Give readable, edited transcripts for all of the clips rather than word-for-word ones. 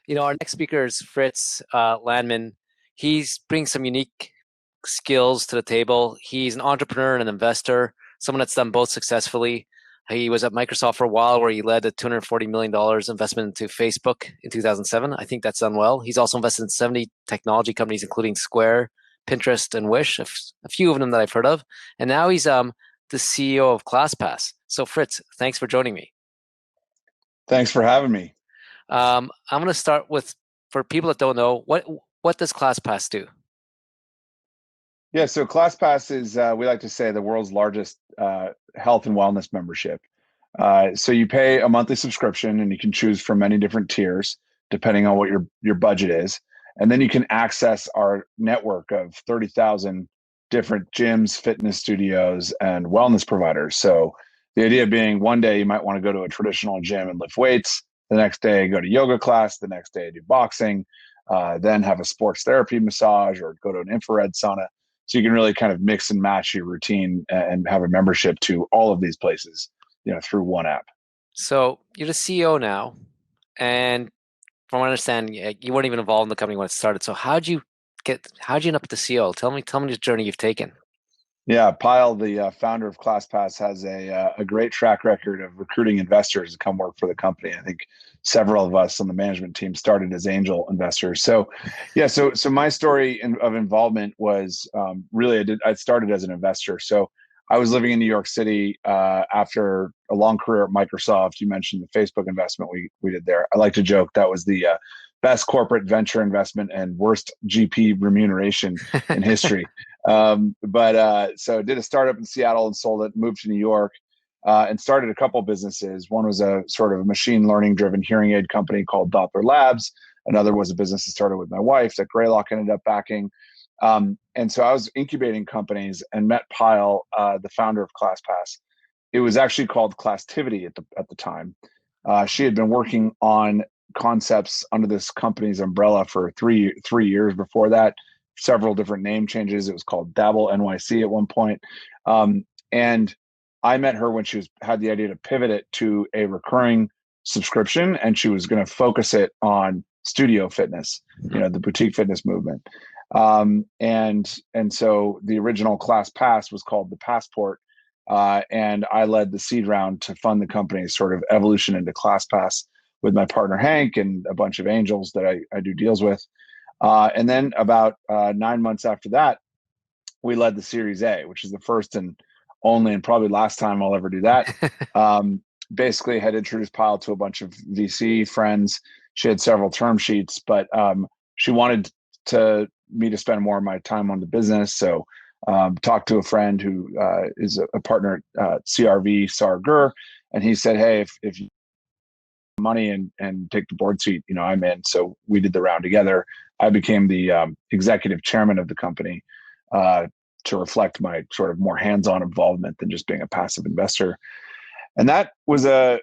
Our next speaker is Fritz Landman. He's brings some unique skills to the table. He's an entrepreneur and an investor, someone that's done both successfully. He was at Microsoft for a while, where he led a $240 million investment into Facebook in 2007. I think that's done well. He's also invested in 70 technology companies, including Square, Pinterest, and Wish, a few of them that I've heard of. And now he's the CEO of ClassPass. So, Fritz, thanks for joining me. Thanks for having me. I'm going to start with, for people that don't know, what does ClassPass do? Yeah, so ClassPass is, we like to say, the world's largest health and wellness membership. So you pay a monthly subscription, and you can choose from many different tiers depending on what your budget is. And then you can access our network of 30,000 different gyms, fitness studios, and wellness providers. So the idea being, one day you might want to go to a traditional gym and lift weights. The next day, go to yoga class. The next day, do boxing. Then have a sports therapy massage, or go to an infrared sauna. So you can really kind of mix and match your routine and have a membership to all of these places, through one app. So you're the CEO now, and from what I understand, you weren't even involved in the company when it started. So how'd you end up at the CEO? Tell me the journey you've taken. Yeah, Pyle, the founder of ClassPass, has a great track record of recruiting investors to come work for the company. I think several of us on the management team started as angel investors. So, yeah, so my story of involvement was really I started as an investor. So I was living in New York City after a long career at Microsoft. You mentioned the Facebook investment we did there. I like to joke that was the best corporate venture investment and worst GP remuneration in history. So did a startup in Seattle and sold it, moved to New York, and started a couple businesses. One was a sort of machine learning driven hearing aid company called Doppler Labs. Another was a business that started with my wife that Greylock ended up backing. And so I was incubating companies and met Pyle, the founder of ClassPass. It was actually called Classtivity at the time. She had been working on concepts under this company's umbrella for three years before that. Several different name changes. It was called Dabble NYC at one point. And I met her when she had the idea to pivot it to a recurring subscription, and she was going to focus it on studio fitness, the boutique fitness movement. And so the original ClassPass was called the Passport, and I led the seed round to fund the company's sort of evolution into ClassPass with my partner Hank and a bunch of angels that I do deals with. And then about 9 months after that, we led the Series A, which is the first and only and probably last time I'll ever do that. Basically had introduced Pyle to a bunch of VC friends. She had several term sheets, but she wanted me to spend more of my time on the business. So talked to a friend who is a partner at CRV, Sar Gur, and he said, hey, if you money and take the board seat, I'm in. So we did the round together. I became the executive chairman of the company to reflect my sort of more hands-on involvement than just being a passive investor. And that was the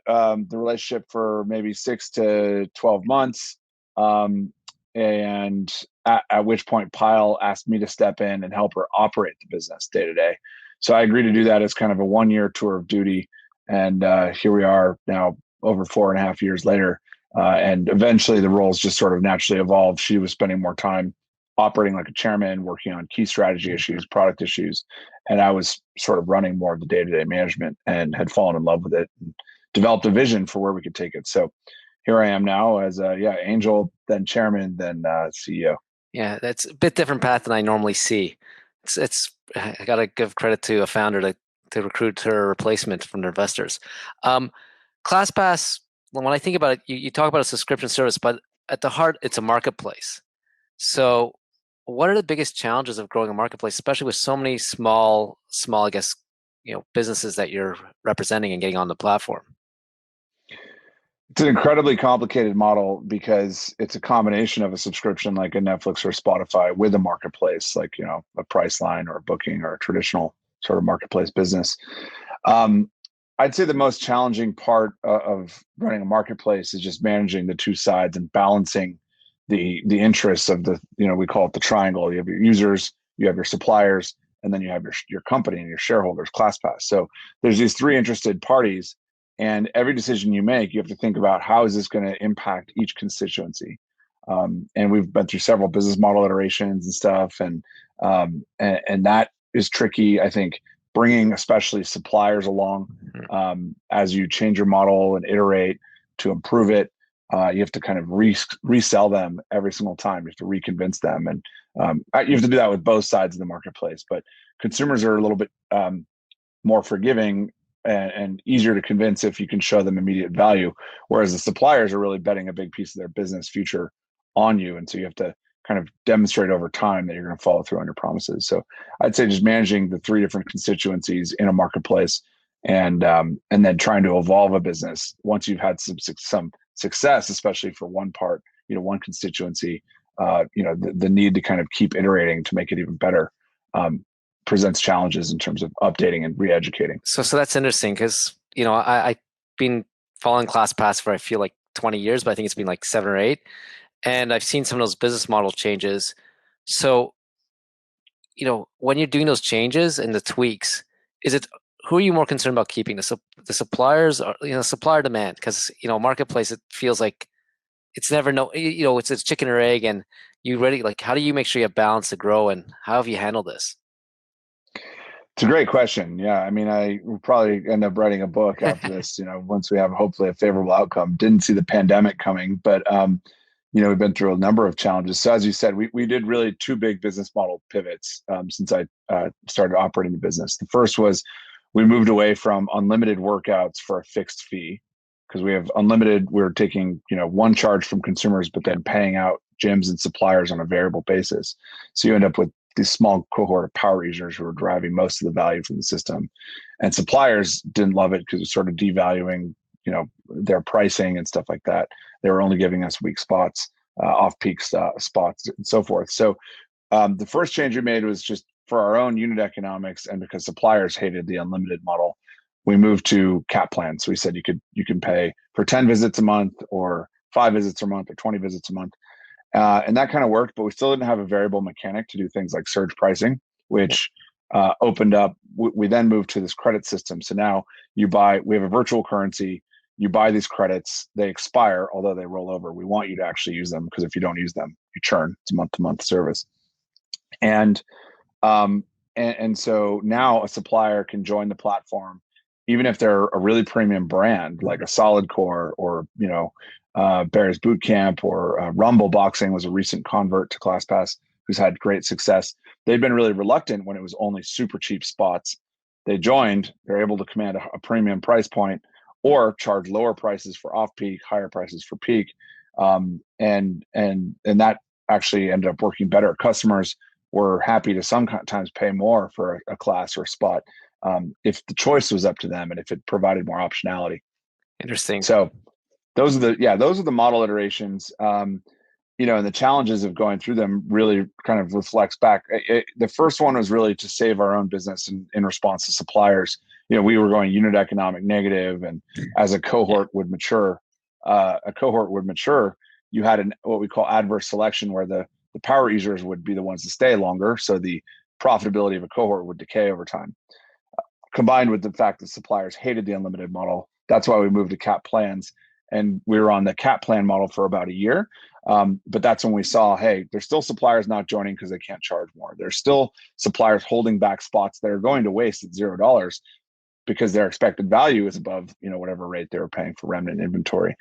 relationship for maybe 6 to 12 months. And at which point Pyle asked me to step in and help her operate the business day to day. So I agreed to do that as kind of a 1-year tour of duty. And here we are now, over 4.5 years later. And eventually the roles just sort of naturally evolved. She was spending more time operating like a chairman, working on key strategy issues, product issues. And I was sort of running more of the day-to-day management and had fallen in love with it and developed a vision for where we could take it. So here I am now as angel, then chairman, then CEO. Yeah, that's a bit different path than I normally see. I got to give credit to a founder to recruit her replacement from their investors. ClassPass, when I think about it, you talk about a subscription service, but at the heart, it's a marketplace. So what are the biggest challenges of growing a marketplace, especially with so many small, I guess, businesses that you're representing and getting on the platform? It's an incredibly complicated model because it's a combination of a subscription like a Netflix or Spotify with a marketplace, like, a Priceline or a Booking or a traditional sort of marketplace business. I'd say the most challenging part of running a marketplace is just managing the two sides and balancing the interests of we call it the triangle. You have your users, you have your suppliers, and then you have your company and your shareholders, ClassPass. So there's these three interested parties, and every decision you make, you have to think about how is this going to impact each constituency. And we've been through several business model iterations and stuff, and that is tricky. I think bringing especially suppliers along as you change your model and iterate to improve it. You have to kind of resell them every single time. You have to reconvince them, and you have to do that with both sides of the marketplace. But consumers are a little bit more forgiving and easier to convince if you can show them immediate value, whereas the suppliers are really betting a big piece of their business future on you, and so you have to kind of demonstrate over time that you're going to follow through on your promises. So I'd say just managing the three different constituencies in a marketplace, and then trying to evolve a business once you've had some success, especially for one part, one constituency. The need to kind of keep iterating to make it even better presents challenges in terms of updating and re-educating. So that's interesting because I've been following ClassPass for I feel like 20 years, but I think it's been like 7 or 8, and I've seen some of those business model changes. So when you're doing those changes and the tweaks, who are you more concerned about keeping, the suppliers or supplier demand? Because marketplace, it feels like it's never it's chicken or egg, and how do you make sure you have balance to grow, and how have you handled this? It's a great question. Yeah, I mean, I will probably end up writing a book after this. Once we have hopefully a favorable outcome. Didn't see the pandemic coming, but we've been through a number of challenges. So as you said, we did really two big business model pivots since I started operating the business. The first was we moved away from unlimited workouts for a fixed fee, because we have unlimited. We're taking one charge from consumers, but then paying out gyms and suppliers on a variable basis. So you end up with this small cohort of power users who are driving most of the value from the system, and suppliers didn't love it because it was sort of devaluing their pricing and stuff like that. They were only giving us weak spots, off-peak spots, and so forth. So the first change we made was just for our own unit economics, and because suppliers hated the unlimited model, we moved to cap plans. So we said you can pay for 10 visits a month, or 5 visits a month, or 20 visits a month. And that kind of worked, but we still didn't have a variable mechanic to do things like surge pricing, which opened up. We then moved to this credit system. So now we have a virtual currency. You buy these credits, they expire, although they roll over. We want you to actually use them, because if you don't use them, you churn. It's a month-to-month service. And so now a supplier can join the platform, even if they're a really premium brand like a Solid Core, or Bears Boot Camp, or Rumble Boxing was a recent convert to ClassPass who's had great success. They've been really reluctant when it was only super cheap spots. They joined, they're able to command a premium price point, or charge lower prices for off-peak, higher prices for peak, and that actually ended up working better. Customers were happy to sometimes pay more for a class or a spot if the choice was up to them and if it provided more optionality. Interesting. So those are the model iterations. And the challenges of going through them really kind of reflects back. The first one was really to save our own business in response to suppliers. We were going unit economic negative, and as a cohort would mature, you had what we call adverse selection, where the power users would be the ones to stay longer, so the profitability of a cohort would decay over time. Combined with the fact that suppliers hated the unlimited model, that's why we moved to cap plans, and we were on the cap plan model for about a year. But that's when we saw, hey, there's still suppliers not joining because they can't charge more. There's still suppliers holding back spots that are going to waste at $0 because their expected value is above whatever rate they were paying for remnant inventory.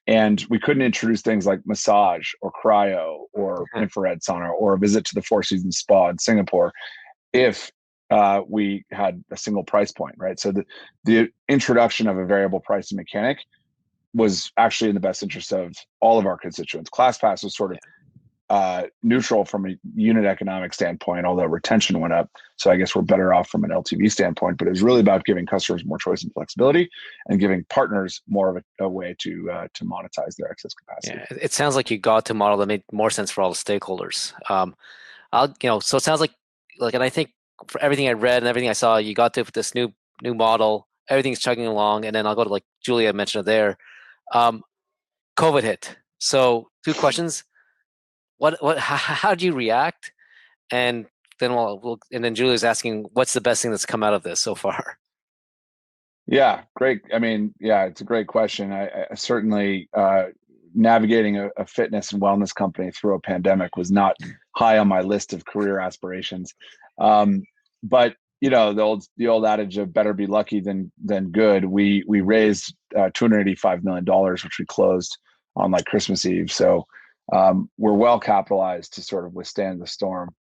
And we couldn't introduce things like massage or cryo or infrared sauna or a visit to the Four Seasons Spa in Singapore if we had a single price point, right? So the introduction of a variable pricing mechanic was actually in the best interest of all of our constituents. ClassPass was sort of neutral from a unit economic standpoint, although retention went up. So I guess we're better off from an LTV standpoint, but it was really about giving customers more choice and flexibility, and giving partners more of a way to monetize their excess capacity. Yeah, it sounds like you got to a model that made more sense for all the stakeholders. So it sounds like, and I think for everything I read and everything I saw, you got to this new model. Everything's chugging along, and then I'll go to, like Julia mentioned it there. COVID hit. So 2 questions. How do you react? And then and then Julia's asking, what's the best thing that's come out of this so far? Yeah, great. I mean, yeah, it's a great question. I certainly navigating a fitness and wellness company through a pandemic was not high on my list of career aspirations. But the old adage of better be lucky than good. We raised $285 million, which we closed on like Christmas Eve. So we're well capitalized to sort of withstand the storm.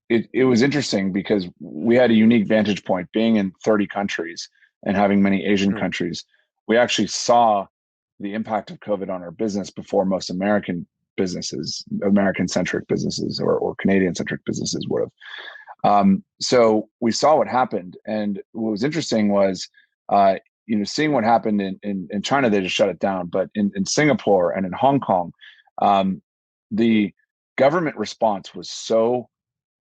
It was interesting because we had a unique vantage point being in 30 countries and having many Asian countries. We actually saw the impact of COVID on our business before most American centric businesses or Canadian centric businesses would have. So we saw what happened. And what was interesting was, seeing what happened in China, they just shut it down. But in Singapore and in Hong Kong, the government response was so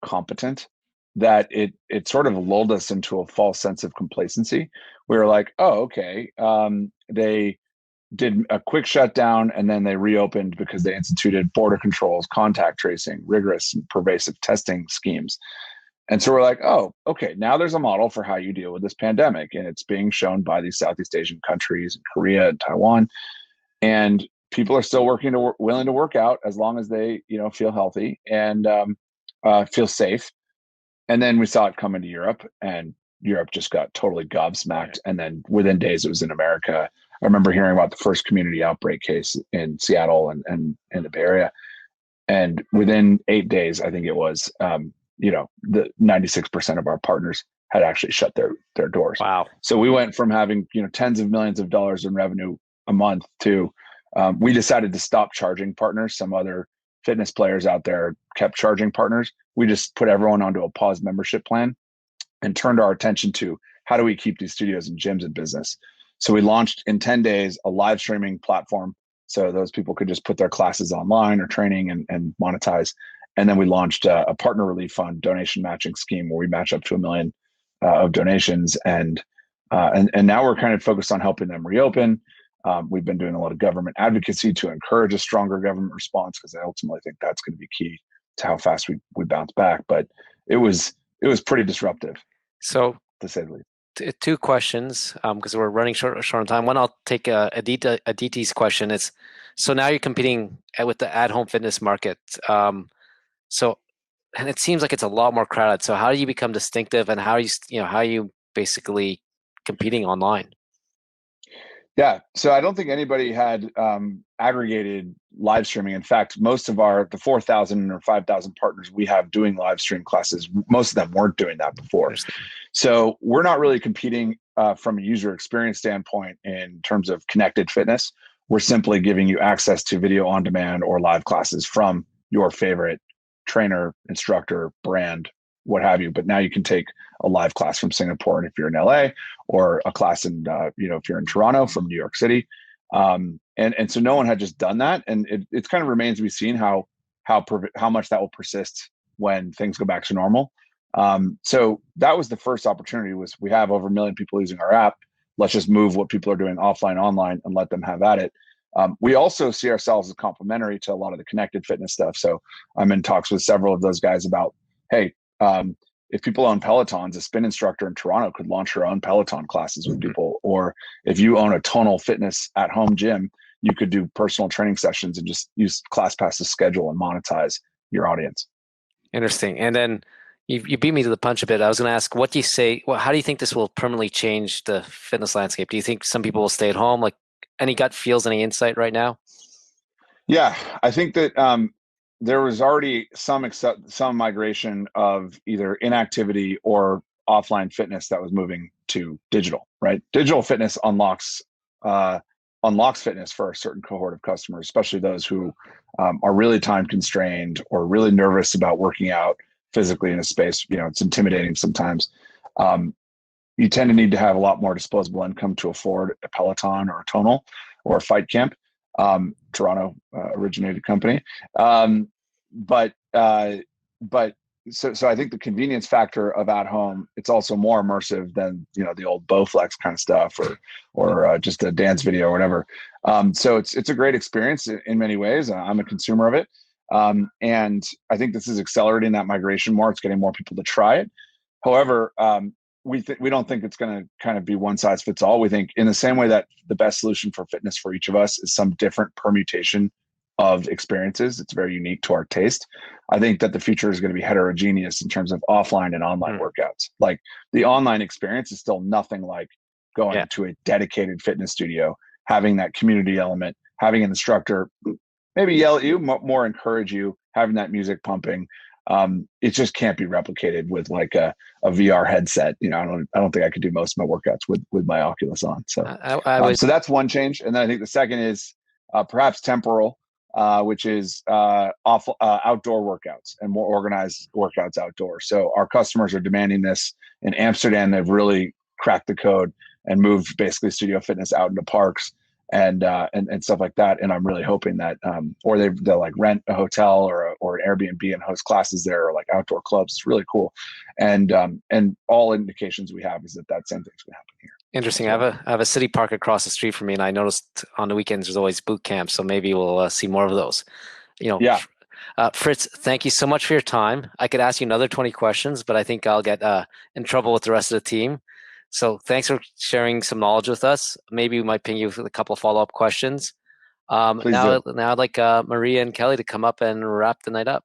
competent that it sort of lulled us into a false sense of complacency. We were like, oh, okay. They did a quick shutdown and then they reopened because they instituted border controls, contact tracing, rigorous and pervasive testing schemes. And so we're like, oh, okay, now there's a model for how you deal with this pandemic. And it's being shown by these Southeast Asian countries, Korea and Taiwan. And people are still willing to work out as long as they, feel healthy and feel safe. And then we saw it come into Europe, and Europe just got totally gobsmacked. And then within days, it was in America. I remember hearing about the first community outbreak case in Seattle and the Bay Area. And within 8 days, I think it was, the 96% of our partners had actually shut their doors. Wow. So we went from having, tens of millions of dollars in revenue a month to, we decided to stop charging partners. Some other fitness players out there kept charging partners. We just put everyone onto a pause membership plan and turned our attention to how do we keep these studios and gyms in business. So we launched in 10 days a live streaming platform. So those people could just put their classes online or training and monetize. And then we launched a partner relief fund donation matching scheme where we match up to $1 million of donations. And now we're kind of focused on helping them reopen. We've been doing a lot of government advocacy to encourage a stronger government response, because I ultimately think that's going to be key to how fast we bounce back. But it was pretty disruptive. So, to say the least. Two questions, because we're running short on time. One, I'll take Aditi's question. It's, so now you're competing with the at-home fitness market. And it seems like it's a lot more crowded. So how do you become distinctive, and how are you basically competing online? Yeah, so I don't think anybody had aggregated live streaming. In fact, most of the 4,000 or 5,000 partners we have doing live stream classes, most of them weren't doing that before. So we're not really competing from a user experience standpoint in terms of connected fitness. We're simply giving you access to video on demand or live classes from your favorite trainer, instructor, brand, what have you. But now you can take a live class from Singapore, and if you're in LA, or a class in, if you're in Toronto from New York City. And so no one had just done that. And it kind of remains to be seen how much that will persist when things go back to normal. So that was the first opportunity. Was we have over 1 million people using our app. Let's just move what people are doing offline, online, and let them have at it. We also see ourselves as complementary to a lot of the connected fitness stuff. So I'm in talks with several of those guys about, hey, if people own Pelotons, a spin instructor in Toronto could launch her own Peloton classes with people. Or if you own a tonal fitness at home gym, you could do personal training sessions and just use ClassPass to schedule and monetize your audience. Interesting. And then you beat me to the punch a bit. I was going to ask, what do you say? Well, how do you think this will permanently change the fitness landscape? Do you think some people will stay at home? Like, any gut feels, any insight right now? Yeah, I think that there was already some migration of either inactivity or offline fitness that was moving to digital, right? Digital fitness unlocks fitness for a certain cohort of customers, especially those who are really time constrained or really nervous about working out physically in a space. It's intimidating sometimes. You tend to need to have a lot more disposable income to afford a Peloton or a Tonal or a Fight Camp. Toronto originated company. But so I think the convenience factor of at home, it's also more immersive than, the old Bowflex kind of stuff or just a dance video or whatever. So it's a great experience in many ways. I'm a consumer of it. And I think this is accelerating that migration more. It's getting more people to try it. However, we don't think it's going to kind of be one size fits all. We think in the same way that the best solution for fitness for each of us is some different permutation of experiences. It's very unique to our taste. I think that the future is going to be heterogeneous in terms of offline and online workouts. Like the online experience is still nothing like going to a dedicated fitness studio, having that community element, having an instructor maybe yell at you, more encourage you, having that music pumping. It just can't be replicated with like a VR headset. You know, I don't think I could do most of my workouts with my Oculus on. So, so that's one change. And then I think the second is perhaps temporal, which is outdoor workouts and more organized workouts outdoors. So our customers are demanding this. In Amsterdam, they've really cracked the code and moved basically studio fitness out into parks and stuff like that. And I'm really hoping that, or they'll like rent a hotel or an Airbnb and host classes there, or like outdoor clubs. It's really cool. And all indications we have is that same thing's going to happen here. Interesting. I have a city park across the street from me, and I noticed on the weekends there's always boot camps. So maybe we'll see more of those. You know, yeah. Fritz, thank you so much for your time. I could ask you another 20 questions, but I think I'll get in trouble with the rest of the team. So thanks for sharing some knowledge with us. Maybe we might ping you with a couple of follow-up questions. Now I'd like Maria and Kelly to come up and wrap the night up.